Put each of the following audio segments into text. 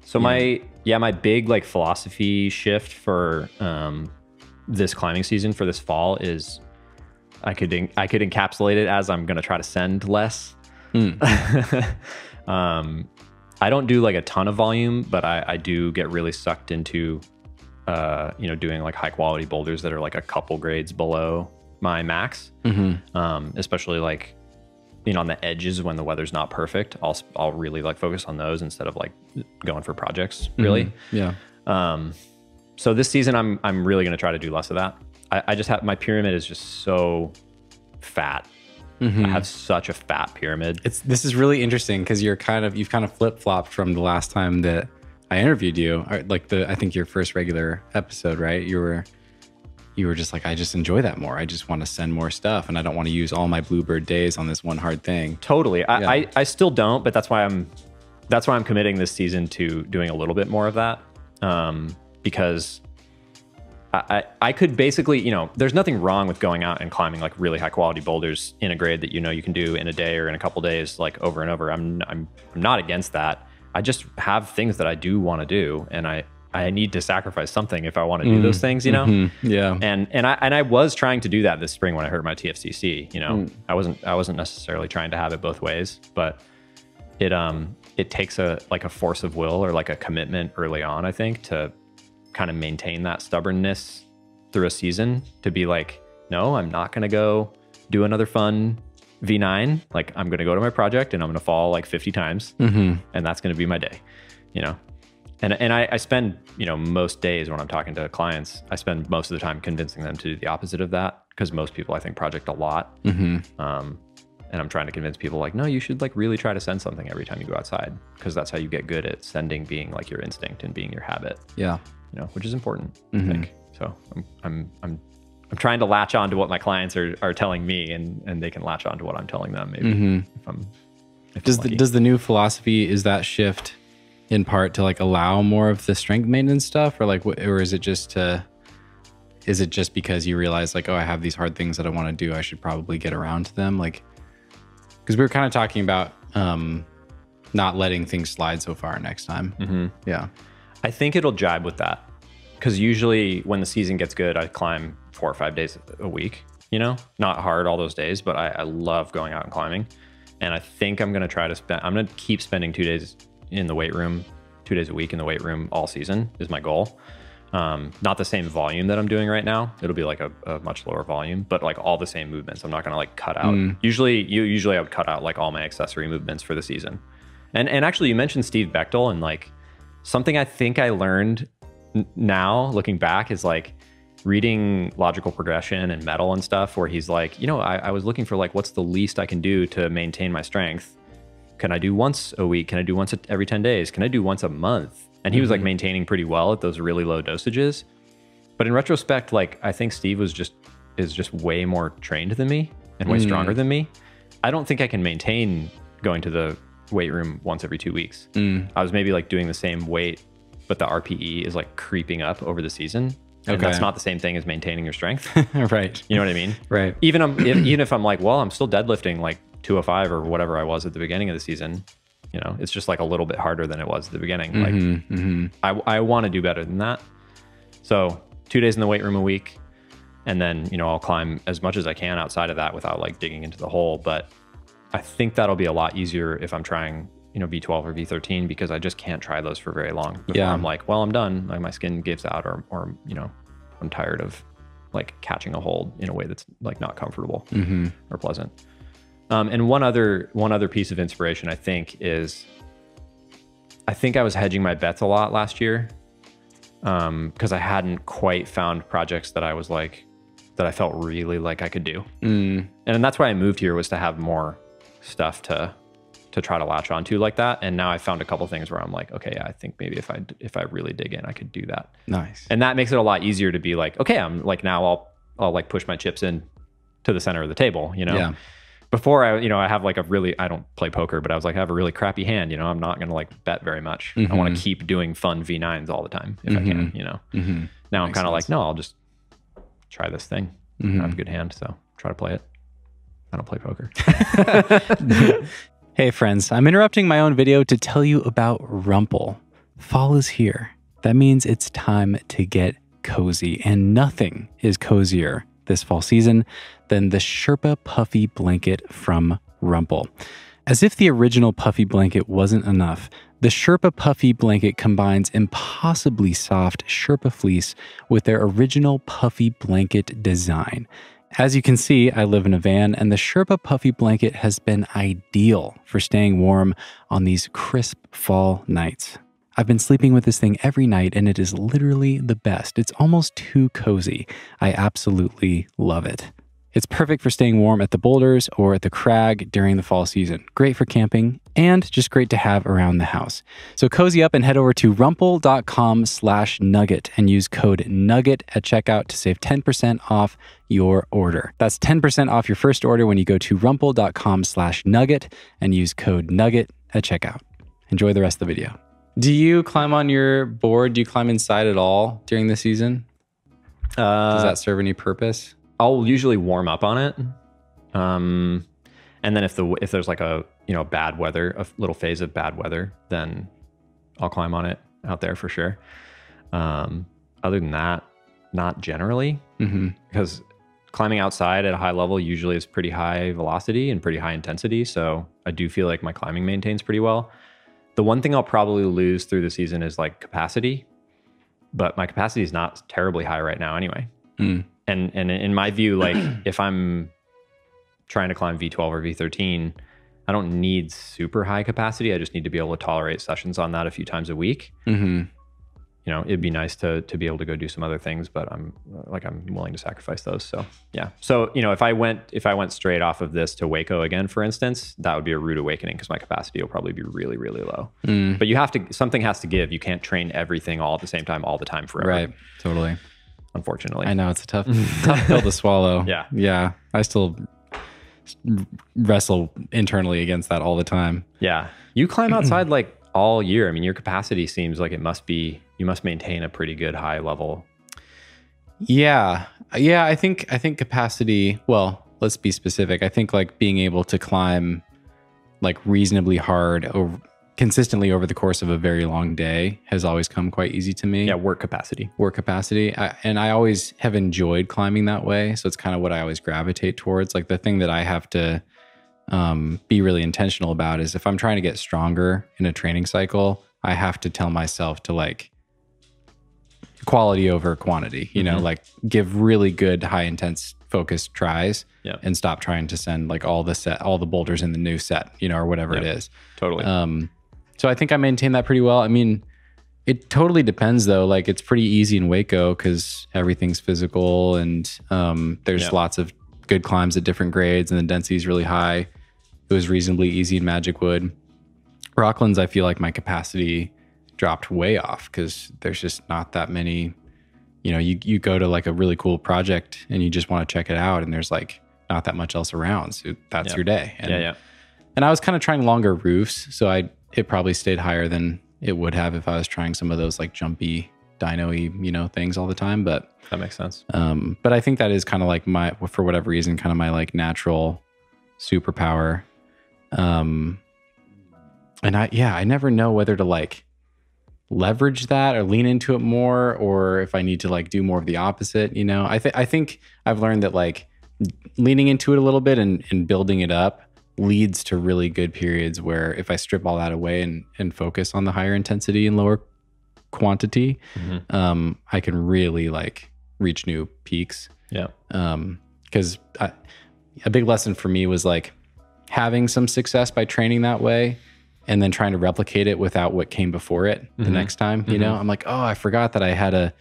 So my big like philosophy shift for this climbing season for this fall is I could encapsulate it as I'm going to try to send less. I don't do like a ton of volume, but I do get really sucked into, doing like high quality boulders that are like a couple grades below my max. Especially like, on the edges when the weather's not perfect, I'll really like focus on those instead of like going for projects really. Yeah. So this season I'm really going to try to do less of that. I just have, my pyramid is just so fat. I have such a fat pyramid. This is really interesting because you've kind of flip-flopped from the last time that I interviewed you, or like I think your first regular episode, right? You were just like, I just enjoy that more. I just want to send more stuff, and I don't want to use all my Bluebird days on this one hard thing. Totally. Yeah. I still don't, but that's why I'm committing this season to doing a little bit more of that, because I could basically, there's nothing wrong with going out and climbing like really high quality boulders in a grade that you can do in a day or in a couple days, like over and over. I'm not against that. I just have things that I do want to do, and I need to sacrifice something if I want to do those things, Yeah. And I was trying to do that this spring when I hurt my TFCC. I wasn't necessarily trying to have it both ways, but it takes a force of will or like a commitment early on, I think, to kind of maintain that stubbornness through a season, to be like, no, I'm not going to go do another fun V9. Like, I'm going to go to my project and I'm going to fall like 50 times and that's going to be my day, And I spend, most days when I'm talking to clients, I spend most of the time convincing them to do the opposite of that, because most people, I think, project a lot. And I'm trying to convince people like, no, you should like really try to send something every time you go outside, because that's how you get good at sending being like your instinct and being your habit. Yeah. Which is important, I think. So I'm trying to latch on to what my clients are telling me, and they can latch on to what I'm telling them. Maybe Does the new philosophy, is that shift in part to like allow more of the strength maintenance stuff, or is it just because you realize like, oh, I have these hard things that I want to do, I should probably get around to them? Like, because we were kind of talking about not letting things slide so far next time. Yeah. I think it'll jibe with that, because usually when the season gets good, I climb 4 or 5 days a week, not hard all those days, but I love going out and climbing. And I think I'm going to keep spending 2 days in the weight room, 2 days a week in the weight room all season is my goal. Not the same volume that I'm doing right now. It'll be like a much lower volume, but like all the same movements. I'm not going to like cut out. Usually I would cut out like all my accessory movements for the season. And actually you mentioned Steve Bechtel, and like something I think I learned now looking back is like reading Logical Progression and Metal and stuff, where he's like, I was looking for like, what's the least I can do to maintain my strength? Can I do once a week? Can I do once every 10 days? Can I do once a month? And he was like maintaining pretty well at those really low dosages. But in retrospect, like I think Steve is just way more trained than me and way stronger than me. I don't think I can maintain going to the weight room once every 2 weeks. I was maybe like doing the same weight, but the RPE is like creeping up over the season. And that's not the same thing as maintaining your strength. Right. You know what I mean? Right. Even if I'm like, well, I'm still deadlifting like 205 or whatever I was at the beginning of the season, it's just like a little bit harder than it was at the beginning. I want to do better than that. So 2 days in the weight room a week. And then, I'll climb as much as I can outside of that without like digging into the hole. But I think that'll be a lot easier if I'm trying, V12 or V13, because I just can't try those for very long before I'm like, well, I'm done. Like my skin gives out, or I'm tired of like catching a hold in a way that's like not comfortable or pleasant. And one other piece of inspiration, I think, is I think I was hedging my bets a lot last year, because I hadn't quite found projects that I was like, that I felt really like I could do. And that's why I moved here, was to have more stuff to try to latch onto like that. And now I found a couple things where I'm like, okay, I think maybe if I really dig in, I could do that. Nice. And that makes it a lot easier to be like, okay, I'm like, now I'll like push my chips in to the center of the table, Yeah. Before I have like I don't play poker, but I was like, I have a really crappy hand, I'm not going to like bet very much. I want to keep doing fun V9s all the time if I can, Now I'm kind of like, no, I'll just try this thing. I have a good hand, so try to play it. I don't play poker. Hey friends, I'm interrupting my own video to tell you about Rumple. Fall is here. That means it's time to get cozy, and nothing is cozier this fall season than the Sherpa Puffy Blanket from Rumple. As if the original puffy blanket wasn't enough, the Sherpa Puffy Blanket combines impossibly soft Sherpa fleece with their original puffy blanket design. As you can see, I live in a van, and the Sherpa Puffy Blanket has been ideal for staying warm on these crisp fall nights. I've been sleeping with this thing every night, and it is literally the best. It's almost too cozy. I absolutely love it. It's perfect for staying warm at the Boulders or at the Crag during the fall season. Great for camping and just great to have around the house. So cozy up and head over to rumple.com/nugget and use code NUGGET at checkout to save 10% off your order. That's 10% off your first order when you go to rumple.com/nugget and use code NUGGET at checkout. Enjoy the rest of the video. Do you climb on your board? Do you climb inside at all during the season? Does that serve any purpose? I'll usually warm up on it. And then if there's like a, bad weather, a little phase of bad weather, then I'll climb on it out there for sure. Other than that, not generally, because climbing outside at a high level usually is pretty high velocity and pretty high intensity. So I do feel like my climbing maintains pretty well. The one thing I'll probably lose through the season is like capacity, but my capacity is not terribly high right now anyway. And in my view, like if I'm trying to climb V12 or V13, I don't need super high capacity. I just need to be able to tolerate sessions on that a few times a week. It'd be nice to be able to go do some other things, but I'm willing to sacrifice those. So yeah. So, if I went straight off of this to Waco again, for instance, that would be a rude awakening because my capacity will probably be really, really low. But something has to give. You can't train everything all at the same time, all the time forever. Right. Totally. Unfortunately. I know it's a tough pill to swallow. Yeah. Yeah. I still wrestle internally against that all the time. Yeah. You climb outside like all year. I mean, your capacity seems like you must maintain a pretty good high level. Yeah. Yeah. I think capacity, well, let's be specific. I think like being able to climb like reasonably hard or consistently over the course of a very long day has always come quite easy to me. Yeah, work capacity. And I always have enjoyed climbing that way. So it's kind of what I always gravitate towards. Like the thing that I have to be really intentional about is if I'm trying to get stronger in a training cycle, I have to tell myself to like quality over quantity, like give really good, high intense focused tries and stop trying to send like all the boulders in the new set, or whatever it is. Totally. So I think I maintain that pretty well. I mean, it totally depends though. Like it's pretty easy in Waco because everything's physical and there's lots of good climbs at different grades and the density is really high. It was reasonably easy in Magic Wood. Rocklands, I feel like my capacity dropped way off because there's just not that many, you go to like a really cool project and you just want to check it out and there's like not that much else around. So that's your day. And, and I was kind of trying longer roofs. So it probably stayed higher than it would have if I was trying some of those like jumpy, dyno-y, things all the time. But that makes sense. But I think that is kind of like for whatever reason, kind of my like natural superpower. And I never know whether to like leverage that or lean into it more, or if I need to like do more of the opposite, I think I've learned that like leaning into it a little bit and building it up leads to really good periods where if I strip all that away and focus on the higher intensity and lower quantity, I can really like reach new peaks. Yeah. Because a big lesson for me was like having some success by training that way and then trying to replicate it without what came before it the next time, I'm like, oh, I forgot that I had a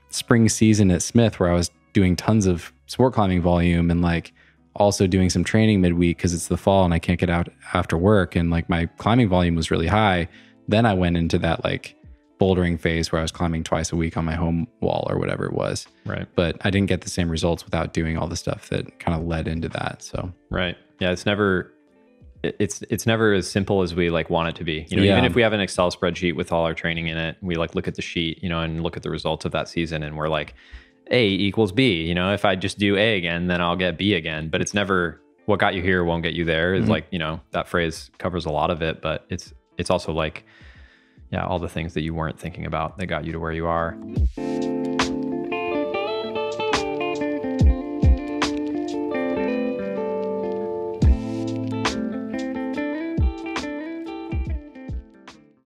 spring season at Smith where I was doing tons of sport climbing volume and like also doing some training midweek because it's the fall and I can't get out after work. And like my climbing volume was really high. Then I went into that like bouldering phase where I was climbing twice a week on my home wall or whatever it was. Right. But I didn't get the same results without doing all the stuff that kind of led into that. So, right. Yeah. It's never as simple as we like want it to be, even if we have an Excel spreadsheet with all our training in it, we like look at the sheet, and look at the results of that season and we're like, A equals B, if I just do A again, then I'll get B again. But it's never what got you here won't get you there. It's like, that phrase covers a lot of it, but it's also like, yeah, all the things that you weren't thinking about that got you to where you are.